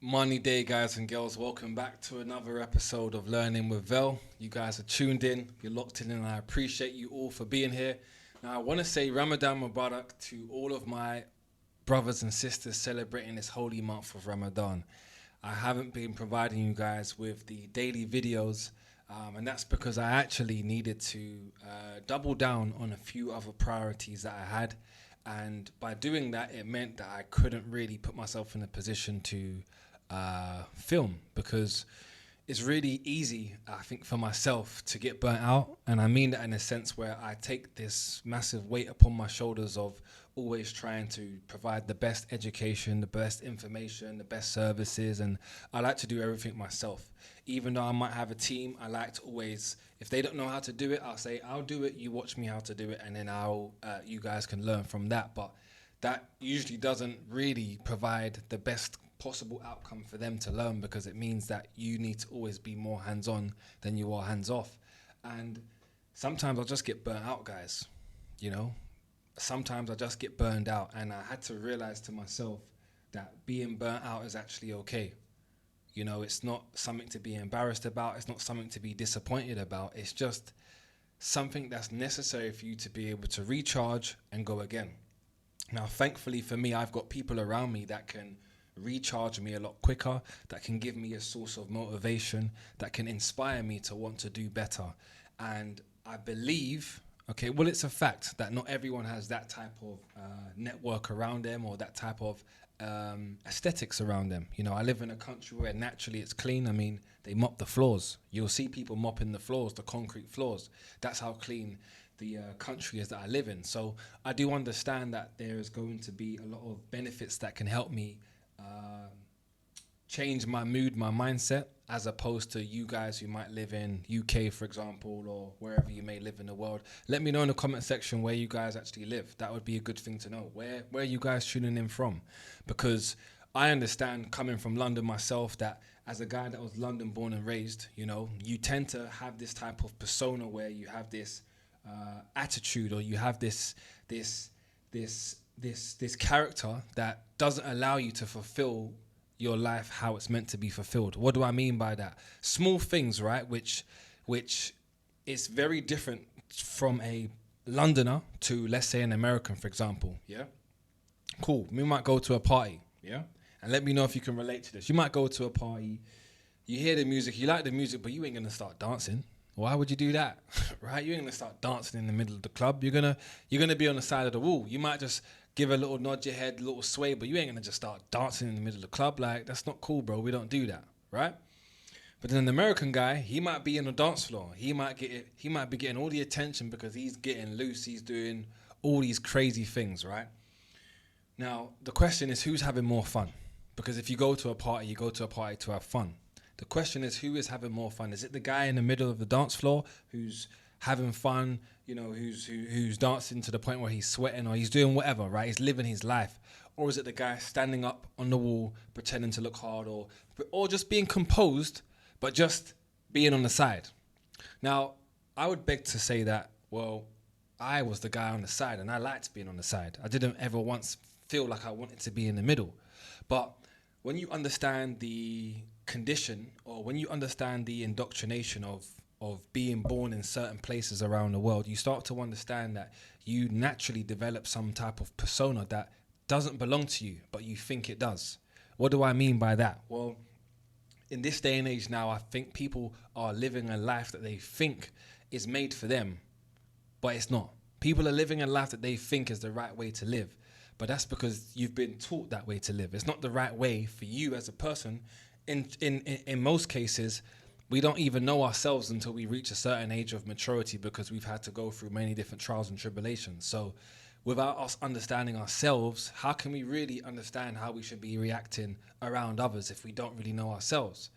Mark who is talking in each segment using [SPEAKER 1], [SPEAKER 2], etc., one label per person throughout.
[SPEAKER 1] Money day, guys and girls. Welcome back to another episode of Learning with Vel. You guys are tuned in, you're locked in, and I appreciate you all for being here. Now, I want to say Ramadan Mubarak to all of my brothers and sisters celebrating this holy month of Ramadan. I haven't been providing you guys with the daily videos, and that's because I actually needed to double down on a few other priorities that I had. And by doing that, it meant that I couldn't really put myself in a position to film because it's really easy, I think, for myself to get burnt out. And I mean that in a sense where I take this massive weight upon my shoulders of always trying to provide the best education, the best information, the best services. And I like to do everything myself. Even though I might have a team, I like to always, if they don't know how to do it, I'll say, I'll do it, you watch me how to do it, and then you guys can learn from that. But that usually doesn't really provide the best possible outcome for them to learn, because it means that you need to always be more hands-on than you are hands-off. And sometimes I'll just get burnt out, guys. You know, sometimes I just get burned out, and I had to realize to myself that being burnt out is actually okay. You know, it's not something to be embarrassed about. It's not something to be disappointed about. It's just something that's necessary for you to be able to recharge and go again. Now, thankfully for me, I've got people around me that can recharge me a lot quicker, that can give me a source of motivation, that can inspire me to want to do better. And I believe, okay, well, it's a fact that not everyone has that type of network around them, or that type of aesthetics around them. You know, I live in a country where naturally it's clean. I mean, they mop the floors. You'll see people mopping the floors, the concrete floors. That's how clean the country is that I live in. So I do understand that there is going to be a lot of benefits that can help me change my mood, my mindset, as opposed to you guys who might live in UK, for example, or wherever you may live in the world. Let me know in the comment section where you guys actually live. That would be a good thing to know. Where are you guys tuning in from? Because I understand, coming from London myself, that as a guy that was London born and raised, you know, you tend to have this type of persona where you have this attitude, or you have this character that doesn't allow you to fulfill your life how it's meant to be fulfilled. What do I mean by that? Small things, right? Which is very different from a Londoner to, let's say, an American, for example. Yeah. Cool. We might go to a party. Yeah. And let me know if you can relate to this. You might go to a party, you hear the music, you like the music, but you ain't gonna start dancing. Why would you do that? Right? You ain't gonna start dancing in the middle of the club. You're gonna be on the side of the wall. You might just give a little nod your head, a little sway, but you ain't gonna just start dancing in the middle of the club. Like, that's not cool, bro. We don't do that, right? But then an American guy, he might be in the dance floor. He might be getting all the attention because he's getting loose. He's doing all these crazy things, right? Now, the question is, who's having more fun? Because if you go to a party, you go to a party to have fun. The question is, who is having more fun? Is it the guy in the middle of the dance floor who's having fun, you know, who's dancing to the point where he's sweating, or he's doing whatever, right? He's living his life. Or is it the guy standing up on the wall pretending to look hard, or just being composed but just being on the side? Now, I would beg to say that, well, I was the guy on the side, and I liked being on the side. I didn't ever once feel like I wanted to be in the middle. But when you understand the condition, or when you understand the indoctrination of being born in certain places around the world, you start to understand that you naturally develop some type of persona that doesn't belong to you, but you think it does. What do I mean by that? Well, in this day and age now, I think people are living a life that they think is made for them, but it's not. People are living a life that they think is the right way to live, but that's because you've been taught that way to live. It's not the right way for you as a person. In most cases, we don't even know ourselves until we reach a certain age of maturity, because we've had to go through many different trials and tribulations. So without us understanding ourselves, how can we really understand how we should be reacting around others if we don't really know ourselves?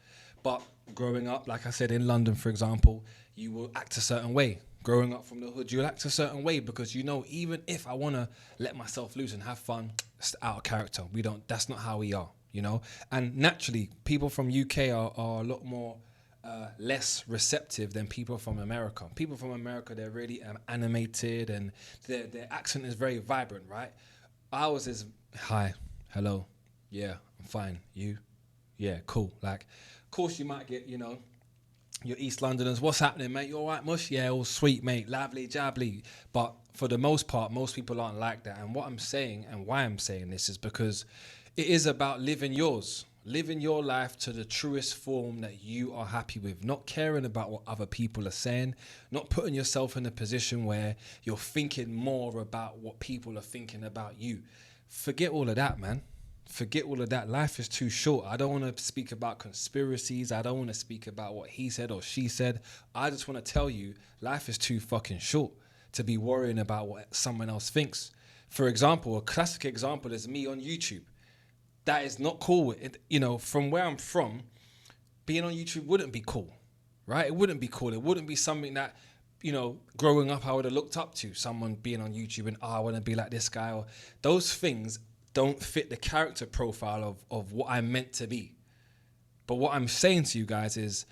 [SPEAKER 1] But growing up, like I said, in London, for example, you will act a certain way. Growing up from the hood, you'll act a certain way because you know, even if I want to let myself loose and have fun, it's out of character. That's not how we are, you know? And naturally, people from UK are a lot more less receptive than people from America. People from America, they're really animated, and their accent is very vibrant, right? Ours is, hi, hello, yeah, I'm fine, you? Yeah, cool. Like, of course you might get, your East Londoners, what's happening, mate? You all right, mush? Yeah, all sweet, mate. Lively, jabbly. But for the most part, most people aren't like that. And what I'm saying and why I'm saying this is because it is about living yours. Living your life to the truest form that you are happy with. Not caring about what other people are saying. Not putting yourself in a position where you're thinking more about what people are thinking about you. Forget all of that, man. Forget all of that. Life is too short. I don't want to speak about conspiracies. I don't want to speak about what he said or she said. I just want to tell you, life is too fucking short to be worrying about what someone else thinks. For example, a classic example is me on YouTube. That is not cool. From where I'm from, being on YouTube wouldn't be cool, right? It wouldn't be cool. It wouldn't be something that, growing up, I would have looked up to. Someone being on YouTube and, I want to be like this guy. Or those things don't fit the character profile of what I'm meant to be. But what I'm saying to you guys is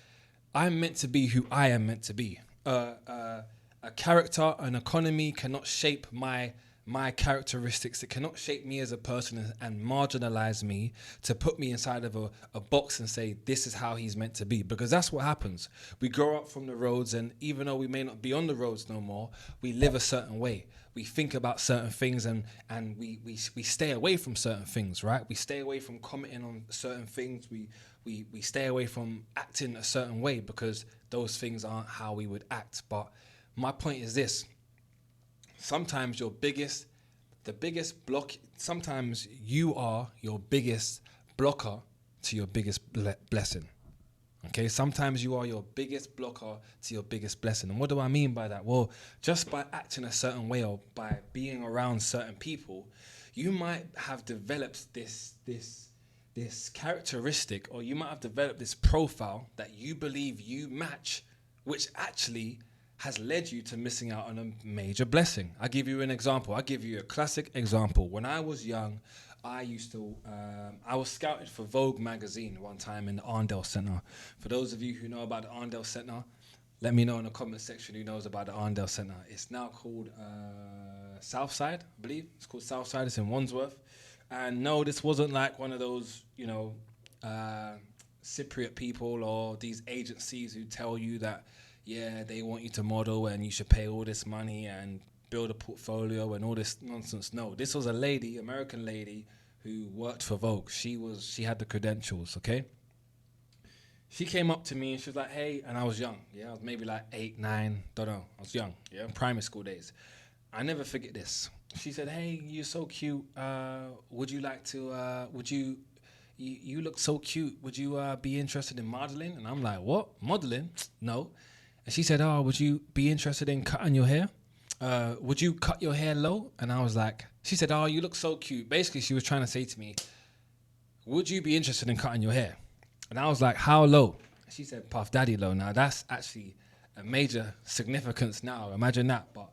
[SPEAKER 1] I'm meant to be who I am meant to be. A character, an economy cannot shape my characteristics. It cannot shape me as a person and marginalize me to put me inside of a box and say, this is how he's meant to be. Because that's what happens. We grow up from the roads, and even though we may not be on the roads no more, we live a certain way. We think about certain things and we stay away from certain things, right? We stay away from commenting on certain things. We stay away from acting a certain way because those things aren't how we would act. But my point is this. Sometimes the biggest block, sometimes you are your biggest blocker to your biggest blessing. Okay, sometimes you are your biggest blocker to your biggest blessing. And what do I mean by that? Well, just by acting a certain way or by being around certain people, you might have developed this characteristic, or you might have developed this profile that you believe you match, which actually has led you to missing out on a major blessing. I'll give you an example. I'll give you a classic example. When I was young, I was scouted for Vogue magazine one time in the Arndale Centre. For those of you who know about the Arndale Centre, let me know in the comment section who knows about the Arndale Centre. It's now called Southside, I believe. It's called Southside. It's in Wandsworth. And no, this wasn't like one of those, Cypriot people or these agencies who tell you that, yeah, they want you to model and you should pay all this money and build a portfolio and all this nonsense. No, this was a lady, American lady, who worked for Vogue. She had the credentials, okay? She came up to me and she was like, hey, and I was young. Yeah, I was maybe like 8, 9, don't know. I was young, yeah, primary school days. I never forget this. She said, hey, you're so cute. Would you like to, you look so cute. Would you be interested in modeling? And I'm like, what? Modeling? No. And she said, oh, would you be interested in cutting your hair? Would you cut your hair low? And I was like, she said, oh, you look so cute. Basically, she was trying to say to me, would you be interested in cutting your hair? And I was like, how low? She said, Puff Daddy low. Now, that's actually a major significance now. Imagine that. But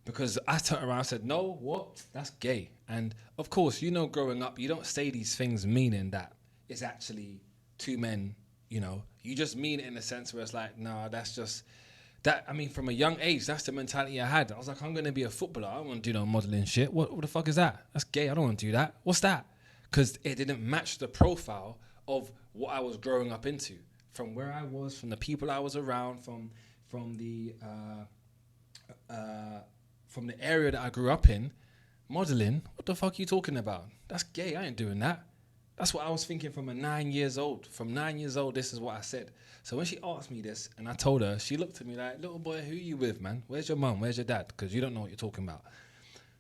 [SPEAKER 1] because I turned around and said, no, what? That's gay. And of course, growing up, you don't say these things meaning that it's actually two men, You just mean it in a sense where it's like, nah, that's just... That, I mean, from a young age, that's the mentality I had. I was like, I'm going to be a footballer. I don't want to do no modeling shit. What the fuck is that? That's gay. I don't want to do that. What's that? Because it didn't match the profile of what I was growing up into. From where I was, from the people I was around, from the area that I grew up in, modeling, what the fuck are you talking about? That's gay. I ain't doing that. That's what I was thinking from 9 years old. From 9 years old, this is what I said. So when she asked me this and I told her, she looked at me like, little boy, who you with, man? Where's your mum? Where's your dad? Because you don't know what you're talking about.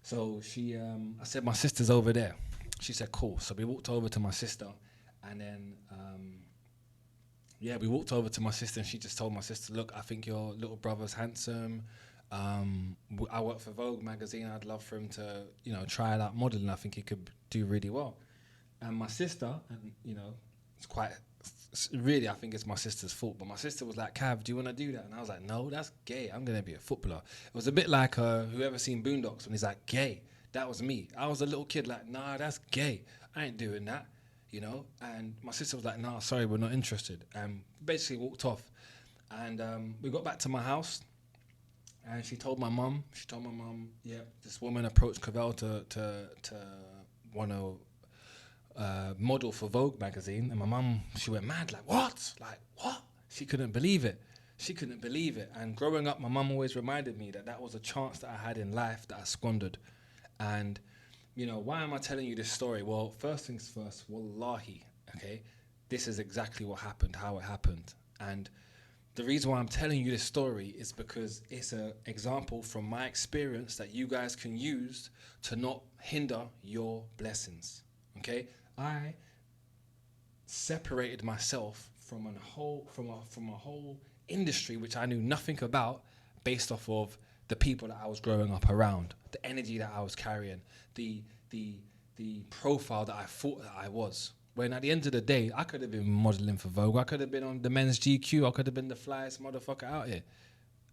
[SPEAKER 1] So I said, my sister's over there. She said, cool. So we walked over to my sister and then, we walked over to my sister and she just told my sister, look, I think your little brother's handsome. I work for Vogue magazine. I'd love for him to, try out modeling. I think he could do really well. And my sister, and it's quite, really, I think it's my sister's fault. But my sister was like, Cav, do you want to do that? And I was like, no, that's gay. I'm going to be a footballer. It was a bit like whoever seen Boondocks when he's like, gay. That was me. I was a little kid like, nah, that's gay. I ain't doing that, And my sister was like, nah, sorry, we're not interested. And basically walked off. And we got back to my house. And she told my mum, yeah, this woman approached Cavell to want to model for Vogue magazine, and my mum, she went mad, like, what? Like, what? She couldn't believe it. She couldn't believe it. And growing up, my mum always reminded me that that was a chance that I had in life that I squandered. And, you know, why am I telling you this story? Well, first things first, wallahi, okay? This is exactly what happened, how it happened. And the reason why I'm telling you this story is because it's an example from my experience that you guys can use to not hinder your blessings, okay? I separated myself from a whole industry which I knew nothing about, based off of the people that I was growing up around, the energy that I was carrying, the profile that I thought that I was. When at the end of the day, I could have been modeling for Vogue. I could have been on the men's GQ. I could have been the flyest motherfucker out here.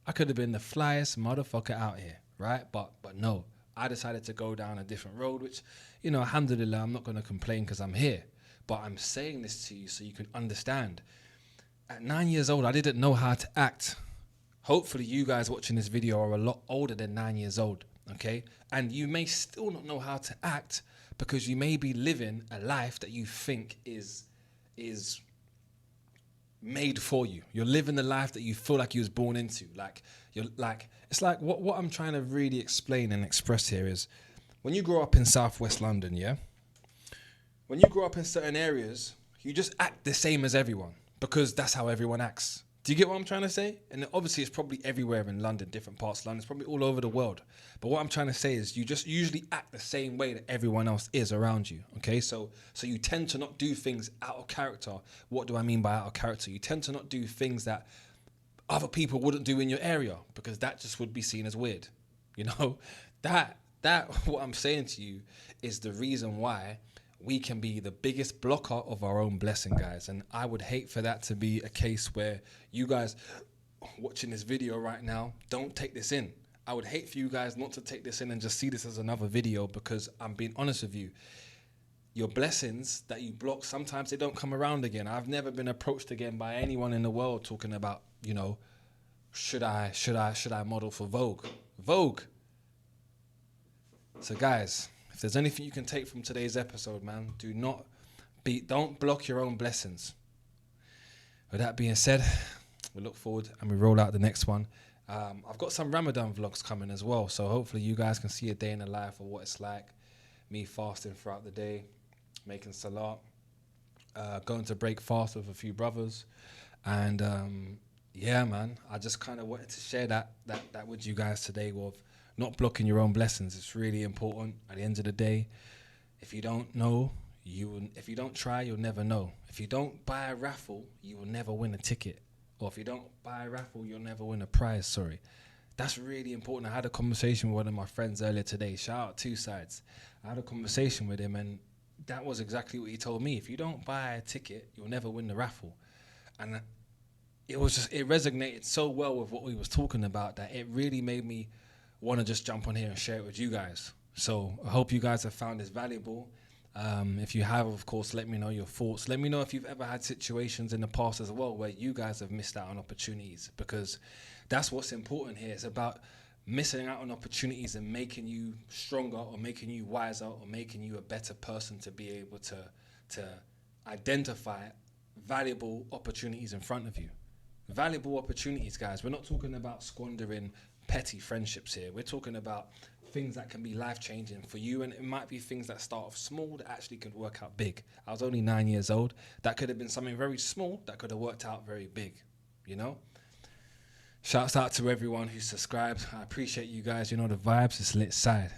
[SPEAKER 1] I could have been the flyest motherfucker out here, right? But no, I decided to go down a different road, which, you know, alhamdulillah, I'm not going to complain because I'm here. But I'm saying this to you so you can understand. At 9 years old, I didn't know how to act. Hopefully you guys watching this video are a lot older than 9 years old, okay? And you may still not know how to act because you may be living a life that you think is made for you. You're living the life that you feel like you was born into. It's like what I'm trying to really explain and express here is, when you grow up in Southwest London, yeah? When you grow up in certain areas, you just act the same as everyone because that's how everyone acts. Do you get what I'm trying to say? And obviously it's probably everywhere in London, different parts of London. It's probably all over the world. But what I'm trying to say is you just usually act the same way that everyone else is around you, okay? So you tend to not do things out of character. What do I mean by out of character? You tend to not do things that other people wouldn't do in your area because that just would be seen as weird. You know, that what I'm saying to you is the reason why we can be the biggest blocker of our own blessing, guys. And I would hate for that to be a case where you guys watching this video right now don't take this in. I would hate for you guys not to take this in and just see this as another video, because I'm being honest with you. Your blessings that you block, sometimes they don't come around again. I've never been approached again by anyone in the world talking about, you know, should I model for Vogue? Vogue. So guys, if there's anything you can take from today's episode, man, don't block your own blessings. With that being said, we look forward and we roll out the next one. I've got some Ramadan vlogs coming as well, so hopefully you guys can see a day in the life of what it's like. Me fasting throughout the day, making salat, going to break fast with a few brothers, and yeah, man, I just kind of wanted to share that with you guys today, with not blocking your own blessings. It's really important. At the end of the day, if you don't know, if you don't try, you'll never know. If you don't buy a raffle, you will never win a ticket. Or if you don't buy a raffle, you'll never win a prize, sorry. That's really important. I had a conversation with one of my friends earlier today. Shout out Two Sides. I had a conversation with him, and that was exactly what he told me. If you don't buy a ticket, you'll never win the raffle. And it resonated so well with what we was talking about that it really made me want to just jump on here and share it with you guys. So I hope you guys have found this valuable. If you have, of course, let me know your thoughts. Let me know if you've ever had situations in the past as well where you guys have missed out on opportunities, because that's what's important here. It's about missing out on opportunities and making you stronger, or making you wiser, or making you a better person to be able to identify valuable opportunities in front of you. Valuable opportunities, guys. We're not talking about squandering petty friendships here. We're talking about things that can be life-changing for you, and it might be things that start off small that actually could work out big. I was only 9 years old. That could have been something very small that could have worked out very big, you know? Shouts out to everyone who subscribed. I appreciate you guys. You know the vibes. It's lit side.